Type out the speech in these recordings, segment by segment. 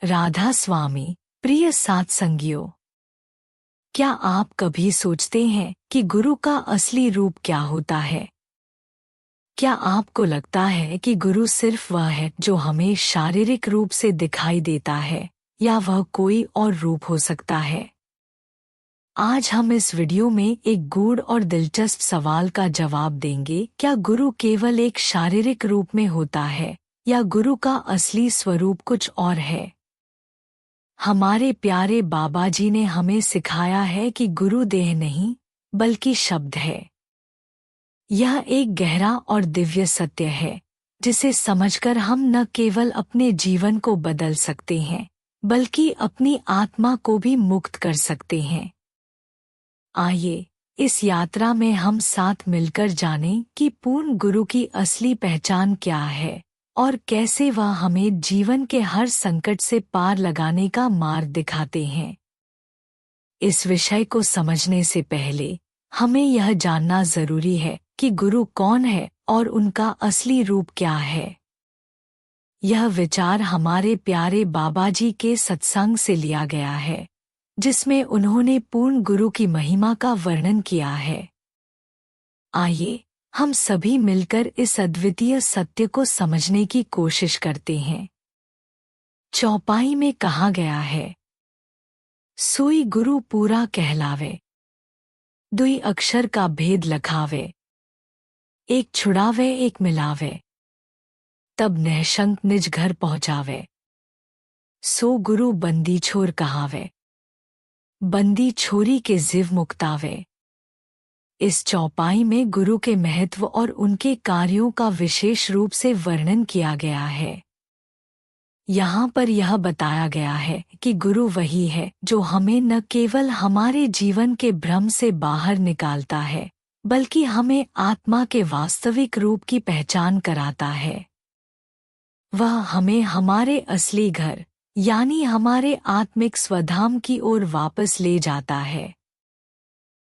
राधा स्वामी। प्रिय सत्संगियों, क्या आप कभी सोचते हैं कि गुरु का असली रूप क्या होता है? क्या आपको लगता है कि गुरु सिर्फ वह है जो हमें शारीरिक रूप से दिखाई देता है, या वह कोई और रूप हो सकता है? आज हम इस वीडियो में एक गूढ़ और दिलचस्प सवाल का जवाब देंगे। क्या गुरु केवल एक शारीरिक रूप में होता है, या गुरु का असली स्वरूप कुछ और है? हमारे प्यारे बाबा जी ने हमें सिखाया है कि गुरु देह नहीं, बल्कि शब्द है। यह एक गहरा और दिव्य सत्य है, जिसे समझकर हम न केवल अपने जीवन को बदल सकते हैं, बल्कि अपनी आत्मा को भी मुक्त कर सकते हैं। आइए, इस यात्रा में हम साथ मिलकर जानें कि पूर्ण गुरु की असली पहचान क्या है, और कैसे वह हमें जीवन के हर संकट से पार लगाने का मार्ग दिखाते हैं। इस विषय को समझने से पहले हमें यह जानना जरूरी है कि गुरु कौन है और उनका असली रूप क्या है। यह विचार हमारे प्यारे बाबा जी के सत्संग से लिया गया है, जिसमें उन्होंने पूर्ण गुरु की महिमा का वर्णन किया है। आइए, हम सभी मिलकर इस अद्वितीय सत्य को समझने की कोशिश करते हैं। चौपाई में कहा गया है, सोई गुरु पूरा कहलावे, दुई अक्षर का भेद लखावे, एक छुड़ावे एक मिलावे, तब निःशंक निज घर पहुँचावे। सो गुरु बंदी छोर कहावे, बंदी छोरी के जीव मुक्तावे। इस चौपाई में गुरु के महत्व और उनके कार्यों का विशेष रूप से वर्णन किया गया है। यहाँ पर यह बताया गया है कि गुरु वही है जो हमें न केवल हमारे जीवन के भ्रम से बाहर निकालता है, बल्कि हमें आत्मा के वास्तविक रूप की पहचान कराता है। वह हमें हमारे असली घर, यानी हमारे आत्मिक स्वधाम की ओर वापस ले जाता है।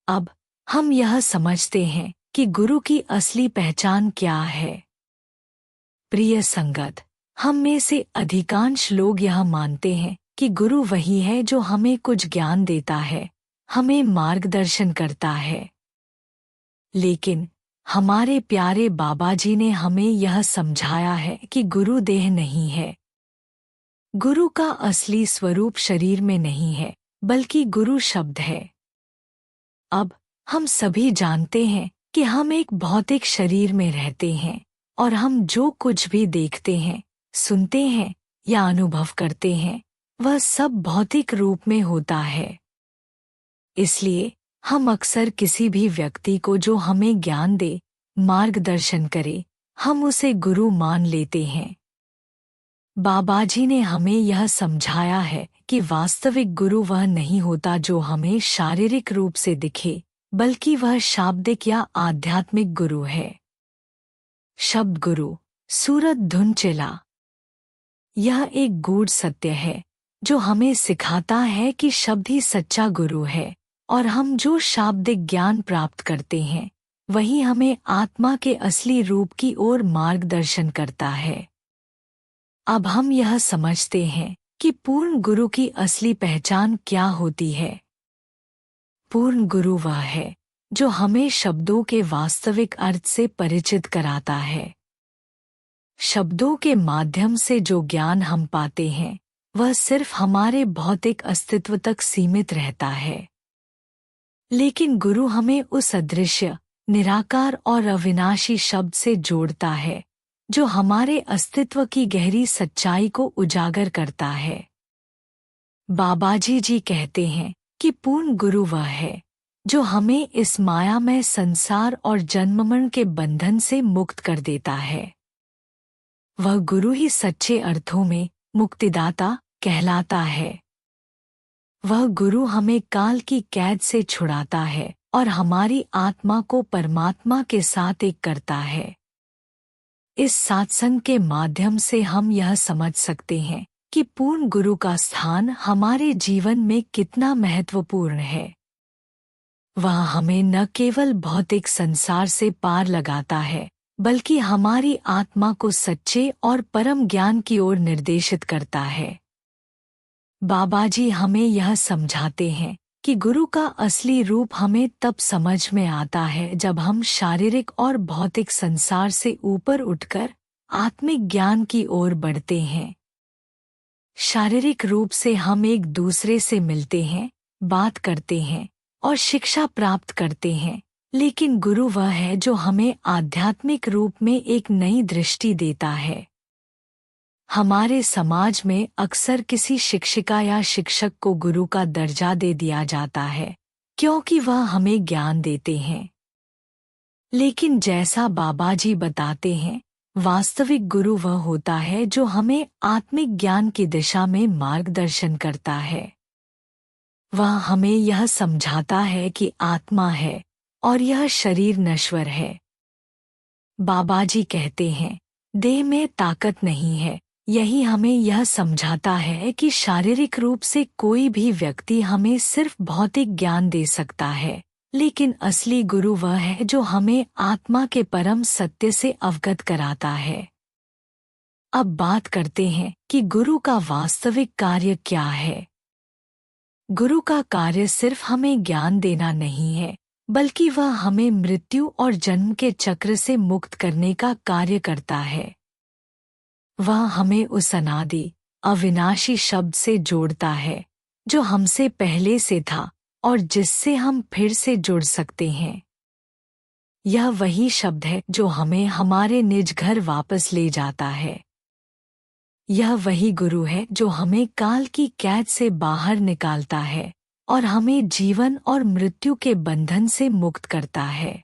अब हम यह समझते हैं कि गुरु की असली पहचान क्या है। प्रिय संगत, हम में से अधिकांश लोग यह मानते हैं कि गुरु वही है जो हमें कुछ ज्ञान देता है, हमें मार्गदर्शन करता है। लेकिन हमारे प्यारे बाबा जी ने हमें यह समझाया है कि गुरु देह नहीं है। गुरु का असली स्वरूप शरीर में नहीं है, बल्कि गुरु शब्द है। अब हम सभी जानते हैं कि हम एक भौतिक शरीर में रहते हैं, और हम जो कुछ भी देखते हैं, सुनते हैं या अनुभव करते हैं, वह सब भौतिक रूप में होता है। इसलिए हम अक्सर किसी भी व्यक्ति को जो हमें ज्ञान दे, मार्गदर्शन करे, हम उसे गुरु मान लेते हैं। बाबा जी ने हमें यह समझाया है कि वास्तविक गुरु वह नहीं होता जो हमें शारीरिक रूप से दिखे, बल्कि वह शाब्दिक या आध्यात्मिक गुरु है। शब्द गुरु, सूरत धुन चला। यह एक गूढ़ सत्य है जो हमें सिखाता है कि शब्द ही सच्चा गुरु है, और हम जो शाब्दिक ज्ञान प्राप्त करते हैं, वही हमें आत्मा के असली रूप की ओर मार्गदर्शन करता है। अब हम यह समझते हैं कि पूर्ण गुरु की असली पहचान क्या होती है। पूर्ण गुरु वह है जो हमें शब्दों के वास्तविक अर्थ से परिचित कराता है। शब्दों के माध्यम से जो ज्ञान हम पाते हैं, वह सिर्फ हमारे भौतिक अस्तित्व तक सीमित रहता है। लेकिन गुरु हमें उस अदृश्य, निराकार और अविनाशी शब्द से जोड़ता है, जो हमारे अस्तित्व की गहरी सच्चाई को उजागर करता है। बाबाजी जी कहते हैं कि पूर्ण गुरु वह है जो हमें इस मायामय संसार और जन्ममरण के बंधन से मुक्त कर देता है। वह गुरु ही सच्चे अर्थों में मुक्तिदाता कहलाता है। वह गुरु हमें काल की कैद से छुड़ाता है और हमारी आत्मा को परमात्मा के साथ एक करता है। इस सत्संग के माध्यम से हम यह समझ सकते हैं कि पूर्ण गुरु का स्थान हमारे जीवन में कितना महत्वपूर्ण है। वह हमें न केवल भौतिक संसार से पार लगाता है, बल्कि हमारी आत्मा को सच्चे और परम ज्ञान की ओर निर्देशित करता है। बाबा जी हमें यह समझाते हैं कि गुरु का असली रूप हमें तब समझ में आता है जब हम शारीरिक और भौतिक संसार से ऊपर उठकर आत्मिक ज्ञान की ओर बढ़ते हैं। शारीरिक रूप से हम एक दूसरे से मिलते हैं, बात करते हैं और शिक्षा प्राप्त करते हैं, लेकिन गुरु वह है जो हमें आध्यात्मिक रूप में एक नई दृष्टि देता है। हमारे समाज में अक्सर किसी शिक्षिका या शिक्षक को गुरु का दर्जा दे दिया जाता है, क्योंकि वह हमें ज्ञान देते हैं। लेकिन जैसा बाबा जी बताते हैं, वास्तविक गुरु वह होता है जो हमें आत्मिक ज्ञान की दिशा में मार्गदर्शन करता है। वह हमें यह समझाता है कि आत्मा है और यह शरीर नश्वर है। बाबा जी कहते हैं, देह में ताकत नहीं है। यही हमें यह समझाता है कि शारीरिक रूप से कोई भी व्यक्ति हमें सिर्फ भौतिक ज्ञान दे सकता है, लेकिन असली गुरु वह है जो हमें आत्मा के परम सत्य से अवगत कराता है। अब बात करते हैं कि गुरु का वास्तविक कार्य क्या है। गुरु का कार्य सिर्फ हमें ज्ञान देना नहीं है, बल्कि वह हमें मृत्यु और जन्म के चक्र से मुक्त करने का कार्य करता है। वह हमें उस अनादि अविनाशी शब्द से जोड़ता है जो हमसे पहले से था और जिससे हम फिर से जुड़ सकते हैं। यह वही शब्द है जो हमें हमारे निज घर वापस ले जाता है। यह वही गुरु है जो हमें काल की कैद से बाहर निकालता है और हमें जीवन और मृत्यु के बंधन से मुक्त करता है।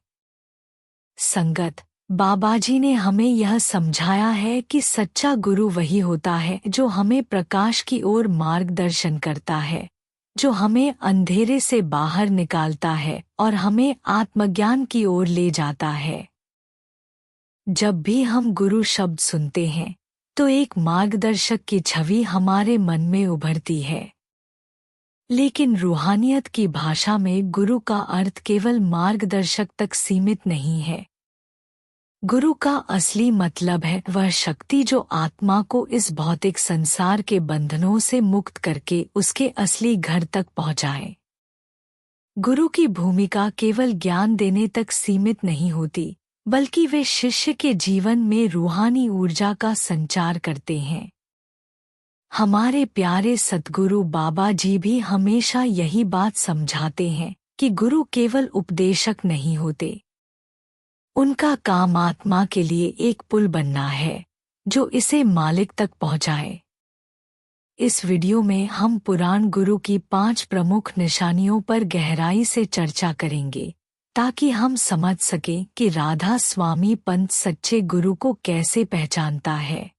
संगत, बाबा जी ने हमें यह समझाया है कि सच्चा गुरु वही होता है जो हमें प्रकाश की ओर मार्गदर्शन करता है, जो हमें अंधेरे से बाहर निकालता है और हमें आत्मज्ञान की ओर ले जाता है। जब भी हम गुरु शब्द सुनते हैं तो एक मार्गदर्शक की छवि हमारे मन में उभरती है, लेकिन रूहानियत की भाषा में गुरु का अर्थ केवल मार्गदर्शक तक सीमित नहीं है। गुरु का असली मतलब है वह शक्ति जो आत्मा को इस भौतिक संसार के बंधनों से मुक्त करके उसके असली घर तक पहुंचाए। गुरु की भूमिका केवल ज्ञान देने तक सीमित नहीं होती, बल्कि वे शिष्य के जीवन में रूहानी ऊर्जा का संचार करते हैं। हमारे प्यारे सद्गुरु बाबा जी भी हमेशा यही बात समझाते हैं कि गुरु केवल उपदेशक नहीं होते। उनका काम आत्मा के लिए एक पुल बनना है जो इसे मालिक तक पहुंचाए। इस वीडियो में हम पुराण गुरु की 5 प्रमुख निशानियों पर गहराई से चर्चा करेंगे, ताकि हम समझ सकें कि राधा स्वामी पंत सच्चे गुरु को कैसे पहचानता है।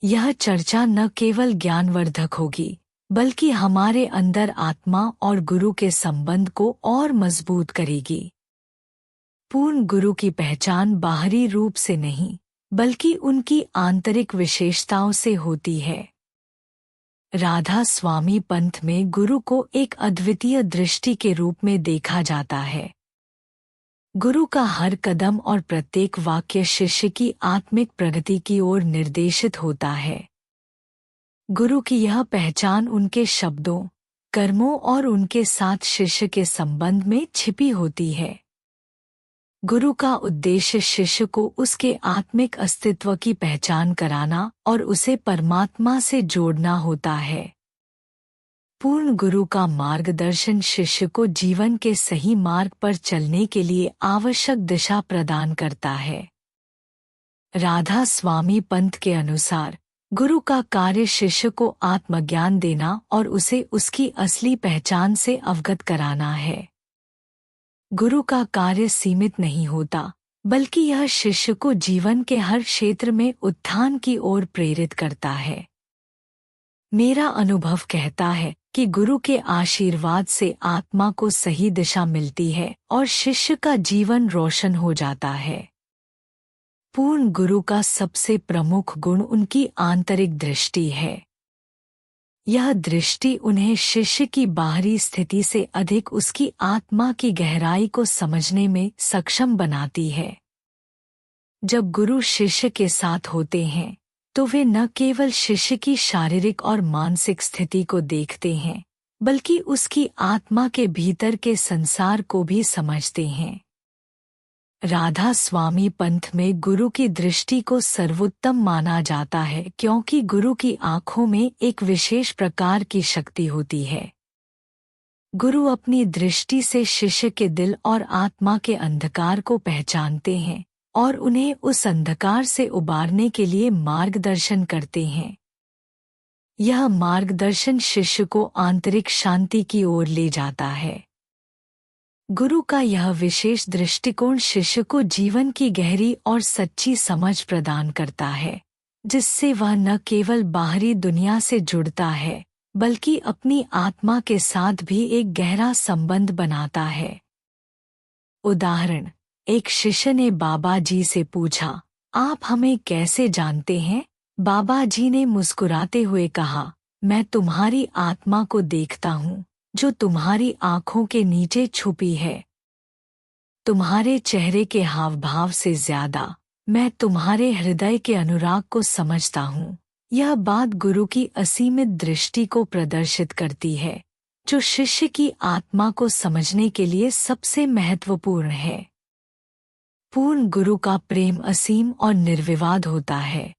यह चर्चा न केवल ज्ञानवर्धक होगी, बल्कि हमारे अंदर आत्मा और गुरु के संबंध को और मजबूत करेगी। पूर्ण गुरु की पहचान बाहरी रूप से नहीं, बल्कि उनकी आंतरिक विशेषताओं से होती है। राधा स्वामी पंथ में गुरु को एक अद्वितीय दृष्टि के रूप में देखा जाता है। गुरु का हर कदम और प्रत्येक वाक्य शिष्य की आत्मिक प्रगति की ओर निर्देशित होता है। गुरु की यह पहचान उनके शब्दों, कर्मों और उनके साथ शिष्य के संबंध में छिपी होती है। गुरु का उद्देश्य शिष्य को उसके आत्मिक अस्तित्व की पहचान कराना और उसे परमात्मा से जोड़ना होता है। पूर्ण गुरु का मार्गदर्शन शिष्य को जीवन के सही मार्ग पर चलने के लिए आवश्यक दिशा प्रदान करता है। राधा स्वामी पंथ के अनुसार गुरु का कार्य शिष्य को आत्मज्ञान देना और उसे उसकी असली पहचान से अवगत कराना है। गुरु का कार्य सीमित नहीं होता, बल्कि यह शिष्य को जीवन के हर क्षेत्र में उत्थान की ओर प्रेरित करता है। मेरा अनुभव कहता है कि गुरु के आशीर्वाद से आत्मा को सही दिशा मिलती है और शिष्य का जीवन रोशन हो जाता है। पूर्ण गुरु का सबसे प्रमुख गुण उनकी आंतरिक दृष्टि है। यह दृष्टि उन्हें शिष्य की बाहरी स्थिति से अधिक उसकी आत्मा की गहराई को समझने में सक्षम बनाती है। जब गुरु शिष्य के साथ होते हैं तो वे न केवल शिष्य की शारीरिक और मानसिक स्थिति को देखते हैं, बल्कि उसकी आत्मा के भीतर के संसार को भी समझते हैं। राधा स्वामी पंथ में गुरु की दृष्टि को सर्वोत्तम माना जाता है, क्योंकि गुरु की आंखों में एक विशेष प्रकार की शक्ति होती है। गुरु अपनी दृष्टि से शिष्य के दिल और आत्मा के अंधकार को पहचानते हैं और उन्हें उस अंधकार से उबारने के लिए मार्गदर्शन करते हैं। यह मार्गदर्शन शिष्य को आंतरिक शांति की ओर ले जाता है। गुरु का यह विशेष दृष्टिकोण शिष्य को जीवन की गहरी और सच्ची समझ प्रदान करता है, जिससे वह न केवल बाहरी दुनिया से जुड़ता है, बल्कि अपनी आत्मा के साथ भी एक गहरा संबंध बनाता है। उदाहरण, एक शिष्य ने बाबा जी से पूछा, आप हमें कैसे जानते हैं? बाबा जी ने मुस्कुराते हुए कहा, मैं तुम्हारी आत्मा को देखता हूँ, जो तुम्हारी आंखों के नीचे छुपी है। तुम्हारे चेहरे के हाव भाव से ज्यादा मैं तुम्हारे हृदय के अनुराग को समझता हूँ। यह बात गुरु की असीमित दृष्टि को प्रदर्शित करती है, जो शिष्य की आत्मा को समझने के लिए सबसे महत्वपूर्ण है। पूर्ण गुरु का प्रेम असीम और निर्विवाद होता है।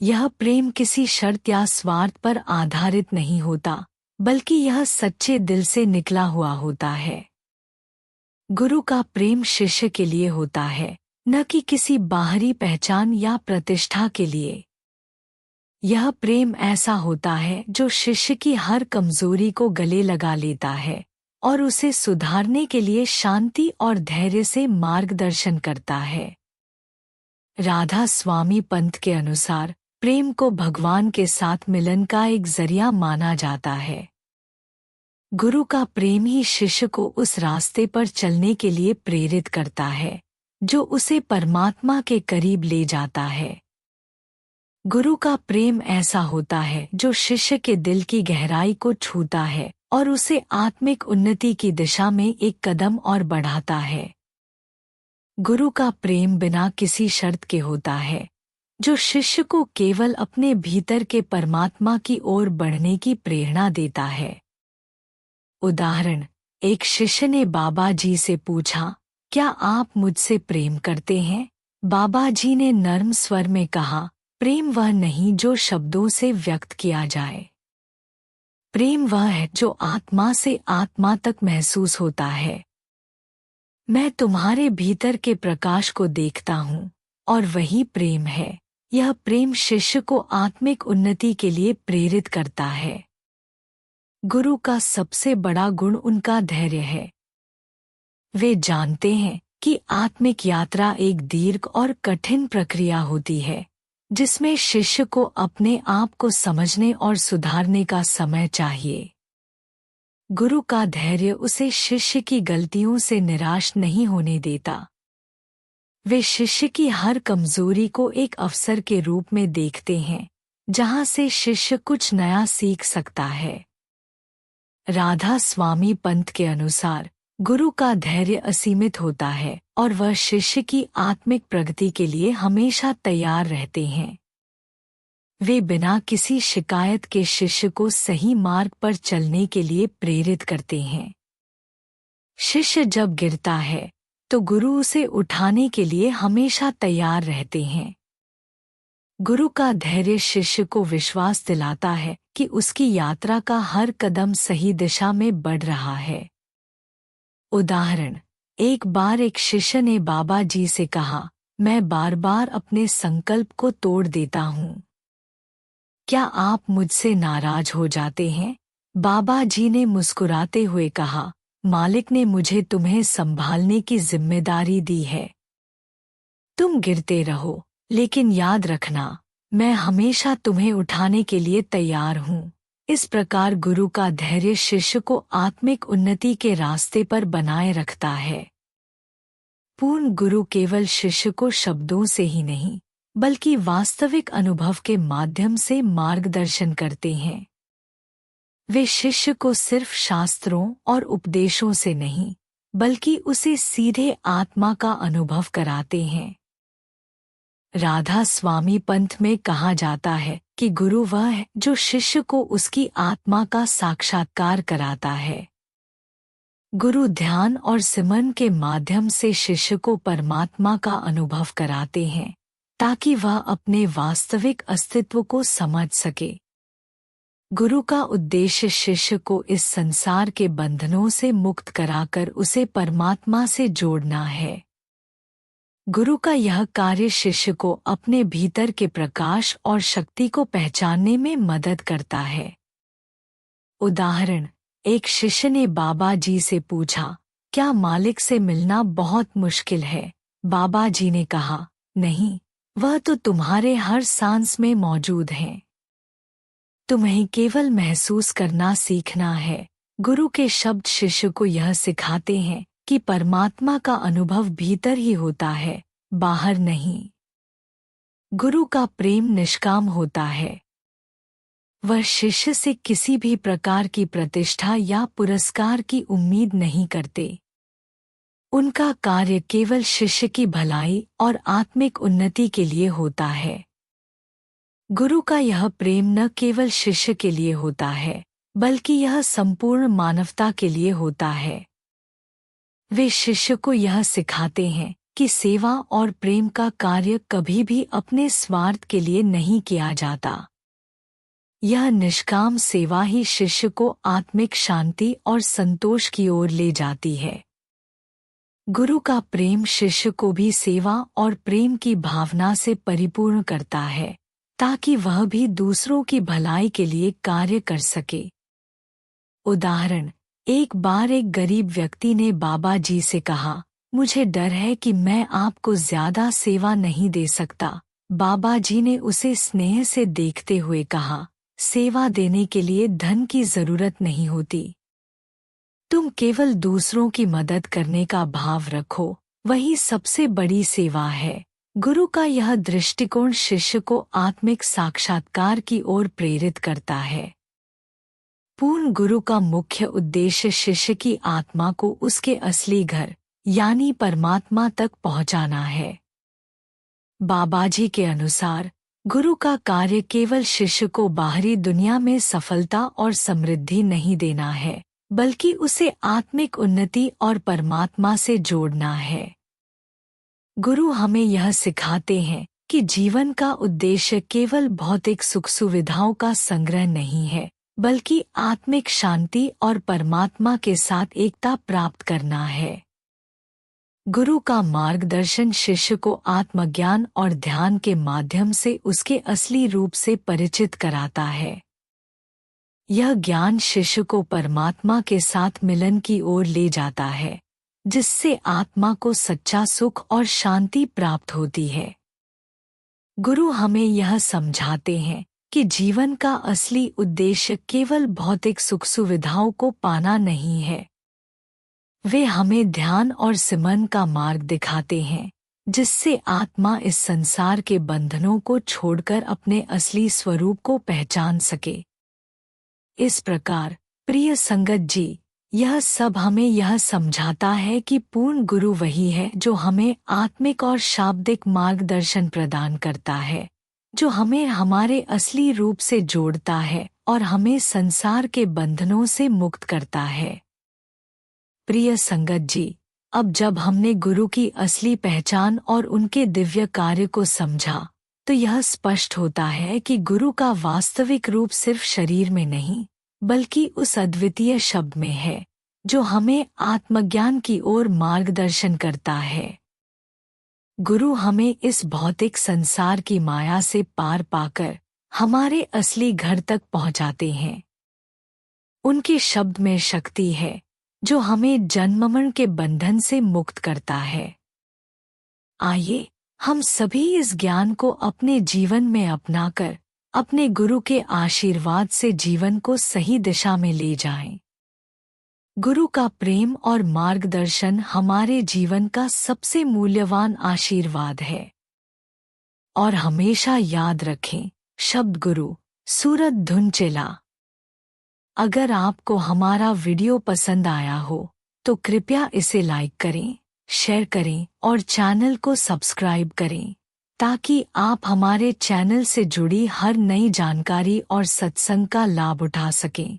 यह प्रेम किसी शर्त या स्वार्थ पर आधारित नहीं होता, बल्कि यह सच्चे दिल से निकला हुआ होता है। गुरु का प्रेम शिष्य के लिए होता है, न कि किसी बाहरी पहचान या प्रतिष्ठा के लिए। यह प्रेम ऐसा होता है जो शिष्य की हर कमजोरी को गले लगा लेता है और उसे सुधारने के लिए शांति और धैर्य से मार्गदर्शन करता है। राधा स्वामी पंथ के अनुसार प्रेम को भगवान के साथ मिलन का एक जरिया माना जाता है। गुरु का प्रेम ही शिष्य को उस रास्ते पर चलने के लिए प्रेरित करता है, जो उसे परमात्मा के करीब ले जाता है। गुरु का प्रेम ऐसा होता है जो शिष्य के दिल की गहराई को छूता है और उसे आत्मिक उन्नति की दिशा में एक कदम और बढ़ाता है। गुरु का प्रेम बिना किसी शर्त के होता है, जो शिष्य को केवल अपने भीतर के परमात्मा की ओर बढ़ने की प्रेरणा देता है। उदाहरण, एक शिष्य ने बाबा जी से पूछा, क्या आप मुझसे प्रेम करते हैं? बाबा जी ने नर्म स्वर में कहा, प्रेम वह नहीं जो शब्दों से व्यक्त किया जाए। प्रेम वह है जो आत्मा से आत्मा तक महसूस होता है। मैं तुम्हारे भीतर के प्रकाश को देखता हूँ और वही प्रेम है। यह प्रेम शिष्य को आत्मिक उन्नति के लिए प्रेरित करता है। गुरु का सबसे बड़ा गुण उनका धैर्य है। वे जानते हैं कि आत्मिक यात्रा एक दीर्घ और कठिन प्रक्रिया होती है, जिसमें शिष्य को अपने आप को समझने और सुधारने का समय चाहिए। गुरु का धैर्य उसे शिष्य की गलतियों से निराश नहीं होने देता। वे शिष्य की हर कमजोरी को एक अवसर के रूप में देखते हैं, जहां से शिष्य कुछ नया सीख सकता है। राधा स्वामी पंथ के अनुसार गुरु का धैर्य असीमित होता है और वह शिष्य की आत्मिक प्रगति के लिए हमेशा तैयार रहते हैं। वे बिना किसी शिकायत के शिष्य को सही मार्ग पर चलने के लिए प्रेरित करते हैं। शिष्य जब गिरता है तो गुरु उसे उठाने के लिए हमेशा तैयार रहते हैं। गुरु का धैर्य शिष्य को विश्वास दिलाता है कि उसकी यात्रा का हर कदम सही दिशा में बढ़ रहा है। उदाहरण, एक बार एक शिष्य ने बाबा जी से कहा, मैं बार बार अपने संकल्प को तोड़ देता हूँ। क्या आप मुझसे नाराज हो जाते हैं? बाबा जी ने मुस्कुराते हुए कहा, मालिक ने मुझे तुम्हें संभालने की जिम्मेदारी दी है। तुम गिरते रहो, लेकिन याद रखना, मैं हमेशा तुम्हें उठाने के लिए तैयार हूँ। इस प्रकार गुरु का धैर्य शिष्य को आत्मिक उन्नति के रास्ते पर बनाए रखता है। पूर्ण गुरु केवल शिष्य को शब्दों से ही नहीं, बल्कि वास्तविक अनुभव के माध्यम से मार्गदर्शन करते हैं। वे शिष्य को सिर्फ शास्त्रों और उपदेशों से नहीं, बल्कि उसे सीधे आत्मा का अनुभव कराते हैं। राधा स्वामी पंथ में कहा जाता है कि गुरु वह है जो शिष्य को उसकी आत्मा का साक्षात्कार कराता है। गुरु ध्यान और सिमरन के माध्यम से शिष्य को परमात्मा का अनुभव कराते हैं ताकि वह अपने वास्तविक अस्तित्व को समझ सके। गुरु का उद्देश्य शिष्य को इस संसार के बंधनों से मुक्त कराकर उसे परमात्मा से जोड़ना है। गुरु का यह कार्य शिष्य को अपने भीतर के प्रकाश और शक्ति को पहचानने में मदद करता है। उदाहरण, एक शिष्य ने बाबा जी से पूछा, क्या मालिक से मिलना बहुत मुश्किल है? बाबा जी ने कहा, नहीं, वह तो तुम्हारे हर सांस में मौजूद है। तुम्हें केवल महसूस करना सीखना है। गुरु के शब्द शिष्य को यह सिखाते हैं कि परमात्मा का अनुभव भीतर ही होता है, बाहर नहीं। गुरु का प्रेम निष्काम होता है। वह शिष्य से किसी भी प्रकार की प्रतिष्ठा या पुरस्कार की उम्मीद नहीं करते। उनका कार्य केवल शिष्य की भलाई और आत्मिक उन्नति के लिए होता है। गुरु का यह प्रेम न केवल शिष्य के लिए होता है, बल्कि यह संपूर्ण मानवता के लिए होता है। वे शिष्य को यह सिखाते हैं कि सेवा और प्रेम का कार्य कभी भी अपने स्वार्थ के लिए नहीं किया जाता। यह निष्काम सेवा ही शिष्य को आत्मिक शांति और संतोष की ओर ले जाती है। गुरु का प्रेम शिष्य को भी सेवा और प्रेम की भावना से परिपूर्ण करता है, ताकि वह भी दूसरों की भलाई के लिए कार्य कर सके। उदाहरण, एक बार एक गरीब व्यक्ति ने बाबा जी से कहा, मुझे डर है कि मैं आपको ज्यादा सेवा नहीं दे सकता। बाबा जी ने उसे स्नेह से देखते हुए कहा, सेवा देने के लिए धन की जरूरत नहीं होती। तुम केवल दूसरों की मदद करने का भाव रखो, वही सबसे बड़ी सेवा है। गुरु का यह दृष्टिकोण शिष्य को आत्मिक साक्षात्कार की ओर प्रेरित करता है। पूर्ण गुरु का मुख्य उद्देश्य शिष्य की आत्मा को उसके असली घर यानी परमात्मा तक पहुंचाना है। बाबाजी के अनुसार गुरु का कार्य केवल शिष्य को बाहरी दुनिया में सफलता और समृद्धि नहीं देना है, बल्कि उसे आत्मिक उन्नति और परमात्मा से जोड़ना है। गुरु हमें यह सिखाते हैं कि जीवन का उद्देश्य केवल भौतिक सुख सुविधाओं का संग्रह नहीं है, बल्कि आत्मिक शांति और परमात्मा के साथ एकता प्राप्त करना है। गुरु का मार्गदर्शन शिष्य को आत्मज्ञान और ध्यान के माध्यम से उसके असली रूप से परिचित कराता है। यह ज्ञान शिष्य को परमात्मा के साथ मिलन की ओर ले जाता है, जिससे आत्मा को सच्चा सुख और शांति प्राप्त होती है। गुरु हमें यह समझाते हैं कि जीवन का असली उद्देश्य केवल भौतिक सुख सुविधाओं को पाना नहीं है। वे हमें ध्यान और सिमरन का मार्ग दिखाते हैं, जिससे आत्मा इस संसार के बंधनों को छोड़कर अपने असली स्वरूप को पहचान सके। इस प्रकार प्रिय संगत जी, यह सब हमें यह समझाता है कि पूर्ण गुरु वही है जो हमें आत्मिक और शाब्दिक मार्गदर्शन प्रदान करता है, जो हमें हमारे असली रूप से जोड़ता है और हमें संसार के बंधनों से मुक्त करता है। प्रिय संगत जी, अब जब हमने गुरु की असली पहचान और उनके दिव्य कार्य को समझा, तो यह स्पष्ट होता है कि गुरु का वास्तविक रूप सिर्फ शरीर में नहीं, बल्कि उस अद्वितीय शब्द में है, जो हमें आत्मज्ञान की ओर मार्गदर्शन करता है। गुरु हमें इस भौतिक संसार की माया से पार पाकर हमारे असली घर तक पहुंचाते हैं। उनके शब्द में शक्ति है, जो हमें जन्ममरण के बंधन से मुक्त करता है। आइए हम सभी इस ज्ञान को अपने जीवन में अपनाकर अपने गुरु के आशीर्वाद से जीवन को सही दिशा में ले जाएं। गुरु का प्रेम और मार्गदर्शन हमारे जीवन का सबसे मूल्यवान आशीर्वाद है। और हमेशा याद रखें, शब्द गुरु, सूरत धुन चेला। अगर आपको हमारा वीडियो पसंद आया हो, तो कृपया इसे लाइक करें, शेयर करें और चैनल को सब्सक्राइब करें, ताकि आप हमारे चैनल से जुड़ी हर नई जानकारी और सत्संग का लाभ उठा सकें।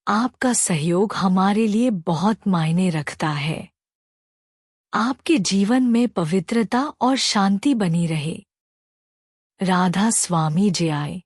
आपका सहयोग हमारे लिए बहुत मायने रखता है। आपके जीवन में पवित्रता और शांति बनी रहे। राधा स्वामी जय।